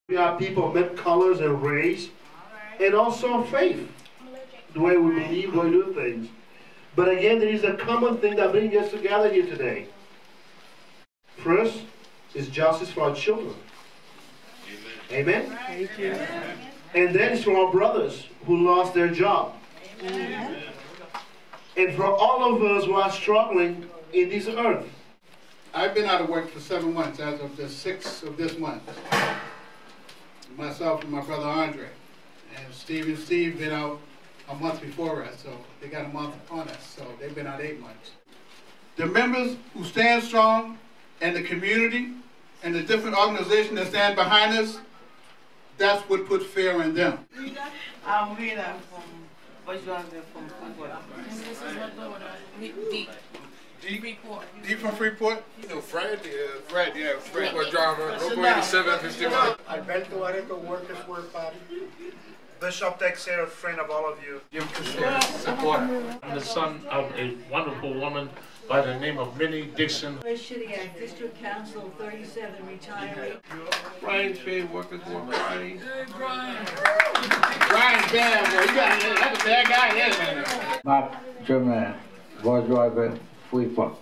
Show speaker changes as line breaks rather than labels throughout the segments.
We are people of many colors and race, and also faith, the way we believe, the way we do things. But again, there is a common thing that brings us together here today. First is justice for our children. Amen?
Thank you.
And then it's for our brothers who lost their job.
Amen.
And for all of us who are struggling in this earth.
I've been out of work for 7 months as of the 6th of this month. Myself and my brother Andre. And Steve been out a month before us, so they got a month upon us, so they've been out 8 months. The members who stand strong and the community and the different organizations that stand behind us, that's what puts fear in them.
I'm Rita from
D from Freeport?
You know, Fred, Freeport driver, local 8751.
Alberto Areto, Workers' Work Party. Bishop Texera, friend of all of you.
Supporter.
I'm the son of a wonderful woman by the name of Minnie Dixon.
Shittiak, District Council 37 retiree.
Brian Trade, Workers' Work Party.
Brian, bad boy. That's a bad guy, yeah, man.
Mark German, bus driver, Freeport.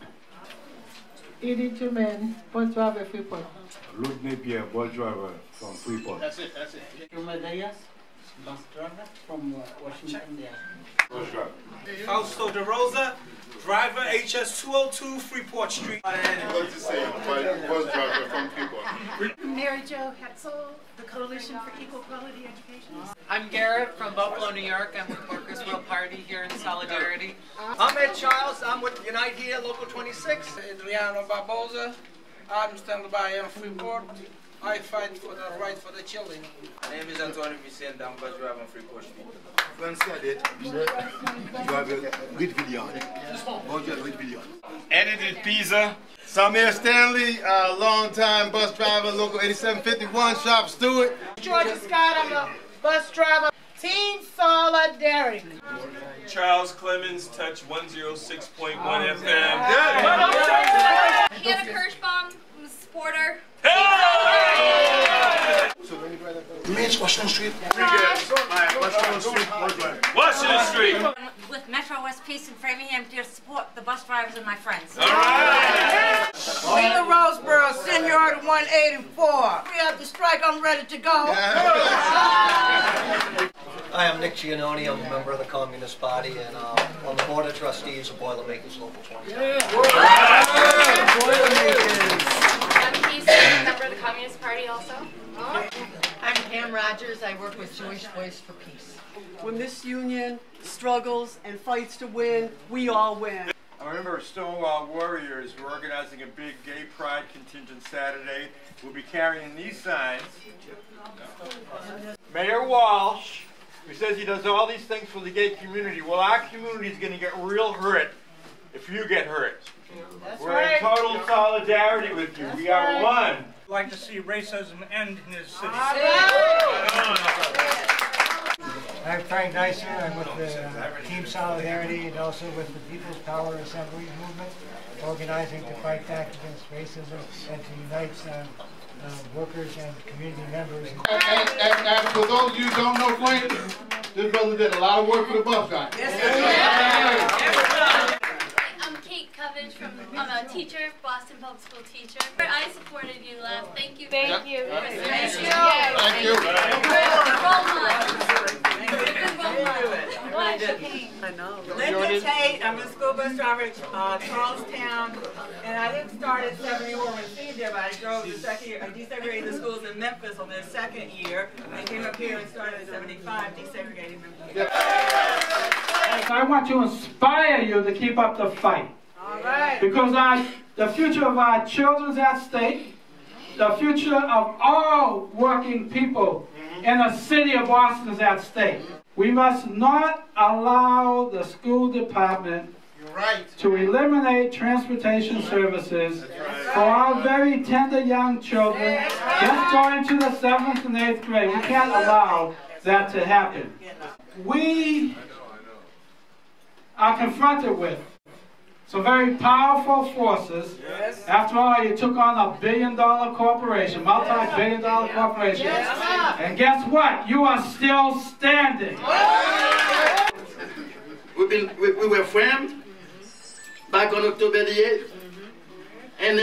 Edith Germain, bus driver, Freeport.
Luke Napier, bus driver from Freeport.
That's it.
Bus driver from Washington, D.C.
Bus driver.
Fausto De Rosa, driver HS202 Freeport Street.
What to say, bus driver from Freeport.
Mary Jo Hetzel, the Coalition for Equal Quality Education.
I'm Garrett from Buffalo, New York. I'm with Workers' World Party here in Solidarity.
I'm Ed Charles, I'm with Unite Here, Local 26.
Adriano Barbosa, I'm standing by in Freeport. I fight for the right for the children.
My name is Antonio Vicente, I'm bus driver on Freeport Street.
Edited Pisa. Samir Stanley, long-time bus driver, local 8751, shop steward.
Georgia Scott, I'm a bus driver. Team Solidarity.
Charles Clemens, Touch 106.1 FM.
Hannah Kirschbaum, I'm a supporter.
Washington Street.
Washington Street.
With Metro West Peace in Framingham to support the bus drivers and my friends.
All right.
Rita Roseboro, Seniority 184. We have the strike, I'm ready to go.
Hi, I'm Nick Giannone. I'm a member of the Communist Party and on the Board of Trustees of Boilermakers Local 20.
I'm Casey, I'm a member of the Communist Party also.
I'm Pam Rogers. I work with Jewish Voice for Peace.
When this union struggles and fights to win, we all win.
I'm a member of Stonewall Warriors. We're organizing a big gay pride contingent Saturday. We'll be carrying these signs. Mayor Walsh, who says he does all these things for the gay community. Well, our community is going to get real hurt if you get hurt. We're in total solidarity with you. We are one.
I'd like to see racism end in this city.
I'm Frank Neisser. I'm with the Team Solidarity and also with the People's Power Assembly movement, organizing to fight back against racism and to unite workers and community members.
And for those of you who don't know Frank, this brother did a lot of work for the bus guy.
I'm Kate Covage I'm a teacher, Boston Public School teacher. I supported you last. Thank you. Thank you. Thank you.
Thank you.
I know. Linda Tate, I'm a school bus driver at Charlestown, and I didn't start at 74 when she did, but I drove the second year. I desegregated the schools in Memphis on their second year. I came up here and started at 75, desegregating them here.
I want to inspire you to keep up the fight.
All right.
Because the future of our children is at stake. The future of all working people in the city of Boston is at stake. We must not allow the school department to eliminate transportation services for our very tender young children just going to the 7th and 8th grade. We can't allow that to happen. We are confronted with So very powerful forces. Yes. After all, you took on a billion-dollar corporation, multi-billion-dollar corporation. Yes. And guess what? You are still standing.
We were framed back on October the 8th, and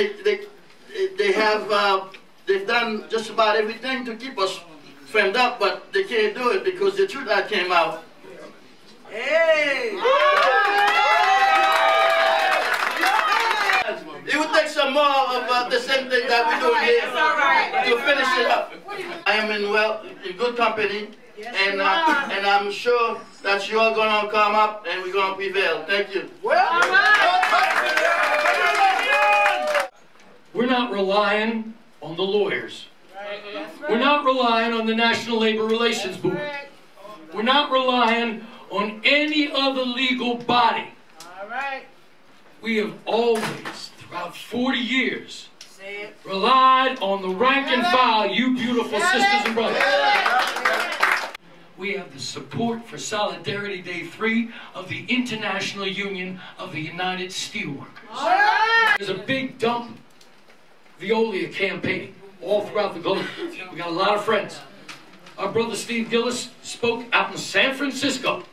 they've done just about everything to keep us framed up, but they can't do it because the truth that came out. Hey! It would take some more of the same thing that we're doing here to finish it up. I am in good company, and I'm sure that you are going to come up and we're going to prevail. Thank you.
We're not relying on the lawyers. We're not relying on the National Labor Relations Board. We're not relying on any other legal body. We have always, throughout 40 years, relied on the rank and file, you beautiful sisters and brothers. We have the support for Solidarity Day 3 of the International Union of the United Steelworkers. There's a big dump Veolia campaign all throughout the globe. We got a lot of friends. Our brother Steve Gillis spoke out in San Francisco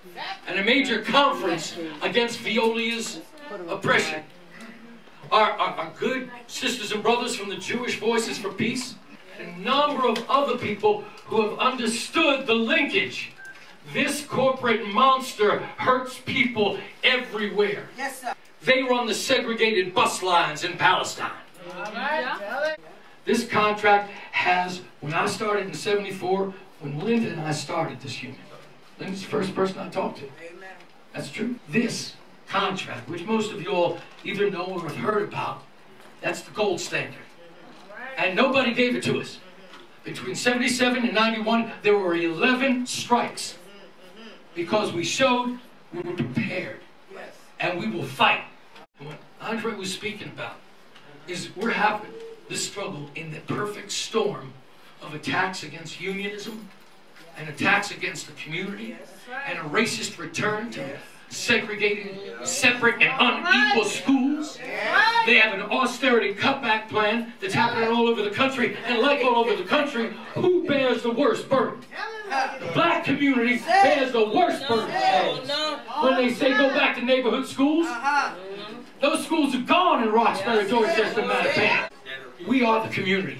at a major conference against Veolia's oppression. Our good sisters and brothers from the Jewish Voices for Peace, and a number of other people who have understood the linkage. This corporate monster hurts people everywhere. Yes, sir. They run the segregated bus lines in Palestine. This contract has, when I started in '74, when Linda and I started this union, Linda's the first person I talked to. Amen. That's true. This contract, which most of you all either know or have heard about, that's the gold standard. And nobody gave it to us. Between '77 and '91, there were 11 strikes because we showed we were prepared. And we will fight. And what Andre was speaking about is we're having this struggle in the perfect storm of attacks against unionism and attacks against the community and a racist return to segregated, separate, and unequal schools. They have an austerity cutback plan that's happening all over the country, and like all over the country, who bears the worst burden? The black community bears the worst burden. When they say go back to neighborhood schools, those schools are gone in Roxbury, Dorchester, Mattapan. We are the community.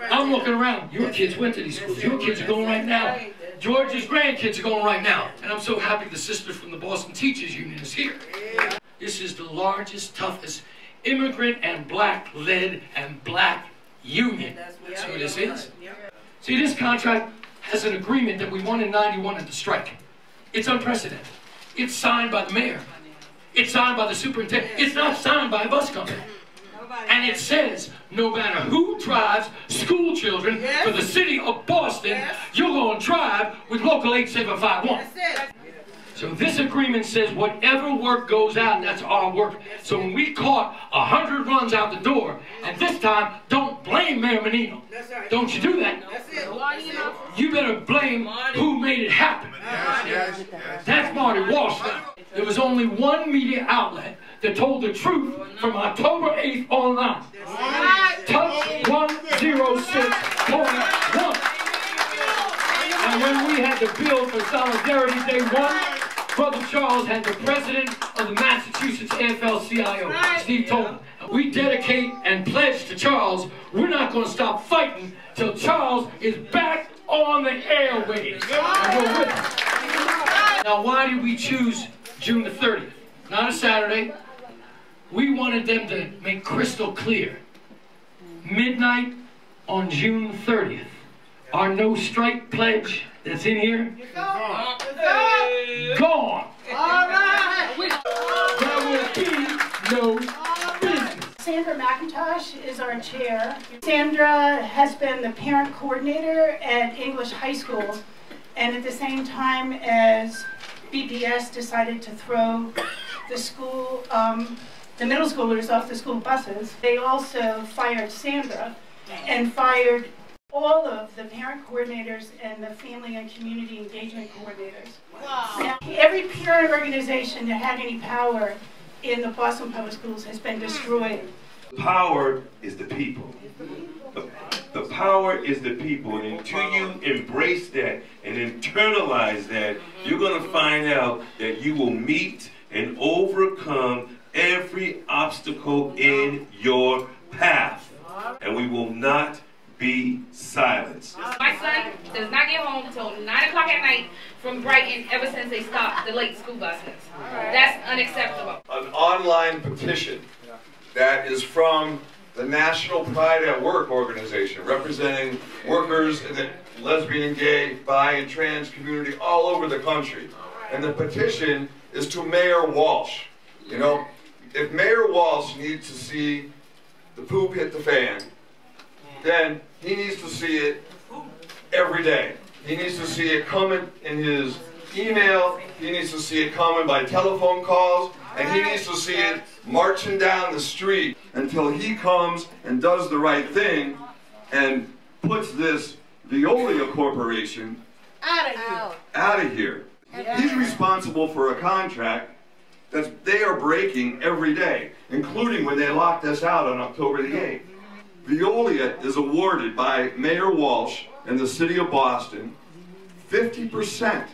I'm looking around. Your kids went to these schools. Your kids are going right now. George's grandkids are going right now. And I'm so happy the sister from the Boston Teachers Union is here. This is the largest, toughest immigrant and black-led and black union. That's who this is. See, this contract has an agreement that we won in '91 at the strike. It's unprecedented. It's signed by the mayor. It's signed by the superintendent. It's not signed by a bus company. And it says, no matter who drives school children for the city of Boston, you're going to drive with Local 8751. So this agreement says whatever work goes out, that's our work. So when we caught 100 runs out the door, and this time, don't blame Mayor Menino. Don't you do that. You better blame who made it happen. That's Marty Walsh now. There was only one media outlet that told the truth from October 8th online. Touch 106.1. And when we had the bill for Solidarity Day 1, Brother Charles had the president of the Massachusetts AFL-CIO, Steve Tolman. We dedicate and pledge to Charles, we're not going to stop fighting till Charles is back on the airwaves. And we're with him. Now, why did we choose June the 30th? Not a Saturday. We wanted them to make crystal clear. Midnight on June 30th. Our no strike pledge that's in here, gone. All right. There will be no business.
Sandra McIntosh is our chair. Sandra has been the parent coordinator at English high school, and at the same time as BPS decided to throw the school, the middle schoolers off the school buses, they also fired Sandra and fired all of the parent coordinators and the family and community engagement coordinators. Wow. Now, every parent organization that had any power in the Boston Public Schools has been destroyed.
Power is the people. The power is the people, and until you embrace that and internalize that, you're going to find out that you will meet and overcome every obstacle in your path, and we will not be silenced.
My son does not get home until 9 o'clock at night from Brighton ever since they stopped the late school buses. That's unacceptable.
An online petition that is from the National Pride at Work organization, representing workers in the lesbian, gay, bi, and trans community all over the country. And the petition is to Mayor Walsh. You know, if Mayor Walsh needs to see the poop hit the fan, then he needs to see it every day. He needs to see it coming in his email, he needs to see it coming by telephone calls, and he needs to see it marching down the street until he comes and does the right thing and puts this Veolia Corporation out of here. He's responsible for a contract that they are breaking every day, including when they locked us out on October the 8th. Veolia is awarded by Mayor Walsh and the city of Boston 50%,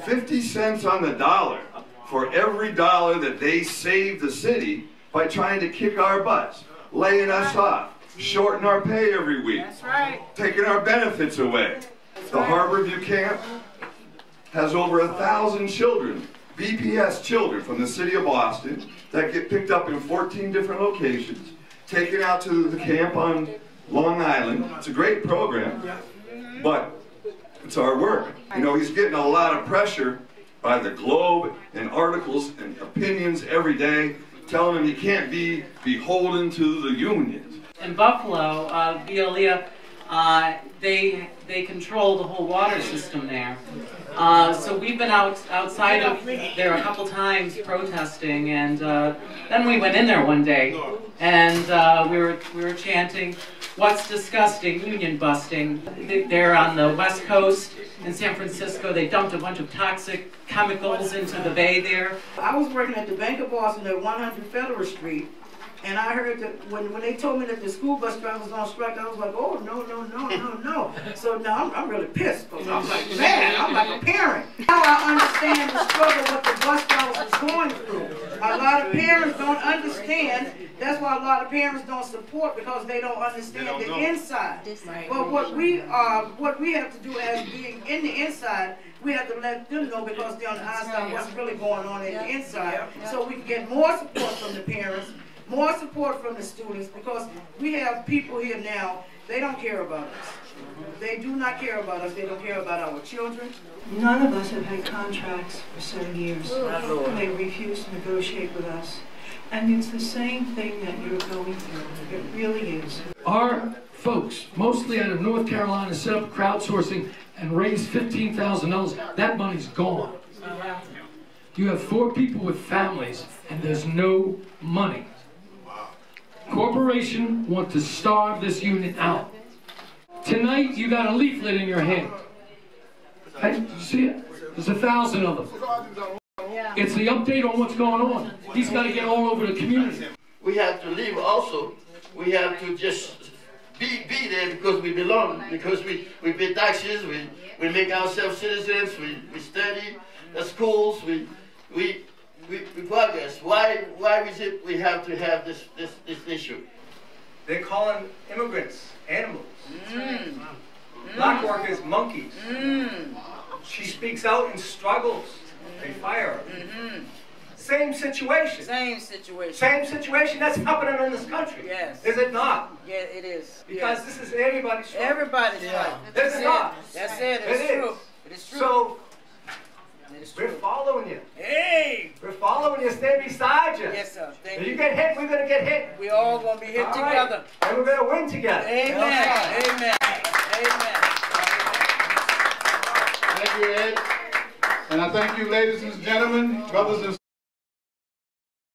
50 cents on the dollar for every dollar that they save the city by trying to kick our butts, laying us off, shorting our pay every week, taking our benefits away. The Harborview camp has over 1,000 children, BPS children from the city of Boston that get picked up in 14 different locations, taken out to the camp on Long Island. It's a great program, but it's our work. You know, he's getting a lot of pressure by the Globe and articles and opinions every day telling him he can't be beholden to the unions.
In Buffalo, Veolia, they control the whole water system there. So we've been outside of there a couple times protesting, and then we went in there one day, and we were chanting, "What's disgusting? Union busting." They're on the West Coast in San Francisco. They dumped a bunch of toxic chemicals into the bay there.
I was working at the Bank of Boston at 100 Federal Street, and I heard that when they told me that the school bus drivers was on strike, I was like, oh, no, no, no, no, no. So now I'm really pissed, because I'm like, man, I'm like a parent. Now I understand the struggle what the bus drivers was going through. A lot of parents don't understand. That's why a lot of parents don't support, because they don't understand the inside. But what we have to do as being in the inside, we have to let them know, because they're on the outside what's really going on in the inside, so we can get more support from the parents, more support from the students, because we have people here now, they don't care about us. They do not care about us. They don't care about our children.
None of us have had contracts for 7 years. They refuse to negotiate with us. And it's the same thing that you're going through. It really is.
Our folks, mostly out of North Carolina, set up crowdsourcing and raised $15,000. That money's gone. You have 4 people with families, and there's no money. Corporation want to starve this union out. Tonight, you got a leaflet in your hand. Hey, you see it? There's 1,000 of them. It's the update on what's going on. He's got to get all over the community.
We have to live also. We have to just be there because we belong, because we pay taxes, we make ourselves citizens, we study at schools, we progress. Why is it we have to have this issue?
They call them immigrants, animals. Black workers, monkeys. She speaks out and struggles. They fire her. Same situation.
Same situation.
Same situation that's happening in this country.
Yes.
Is it not?
Yeah, it is.
Because this is everybody's struggle.
Everybody's struggle.
This is not.
That's it. It's true. It is true.
So, we're following you.
Hey!
We're following you. Stay beside you.
Yes, sir. Thank
if
you.
you get hit, we're going to get hit.
We all going to be hit together.
Right. And we're going to win together.
Amen. Amen. Amen.
Thank you, Ed. And I thank you, ladies and gentlemen, brothers and